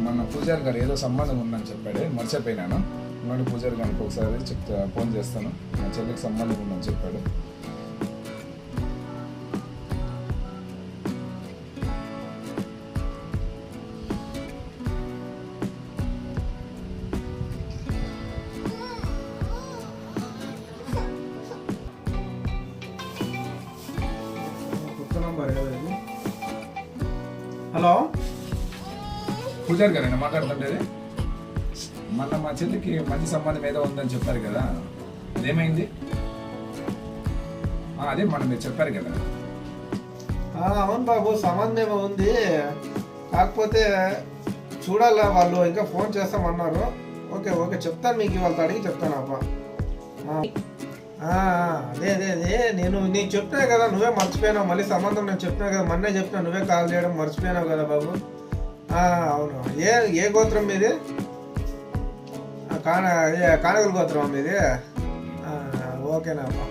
మన పూజారి గారు ఏదో సంబంధం ఉందని చెప్పాడు, మర్చిపోయినాను. ఉన్నాడు పూజారి గారికి ఒకసారి ఫోన్ చేస్తాను. మా చెల్లికి సంబంధం ఉందని చెప్పాడు. హలో, పూజారి గారు మాట్లాడుతుండేది. మొన్న మా చెల్లికి మంచి సంబంధం ఏదో ఉందని చెప్పారు కదా, అదేమైంది? అదే మనం మీరు చెప్పారు కదా. అవును బాబు, సంబంధం ఏమో ఉంది. కాకపోతే చూడాలా, వాళ్ళు ఇంకా ఫోన్ చేస్తామన్నారు. ఓకే ఓకే చెప్తాను, మీకు వాళ్ళతో అడిగి చెప్తాను అబ్బా. అదే అదే అదే నేను చెప్పినా కదా, నువ్వే మర్చిపోయినావు. మళ్ళీ సంబంధం నేను చెప్పినా కదా, మొన్నే చెప్పినా, నువ్వే కాల్ చేయడం మర్చిపోయినావు కదా బాబు. అవును. ఏ గోత్రం మీది? కానగల గోత్రం మీది? ఓకేనా అబ్బా.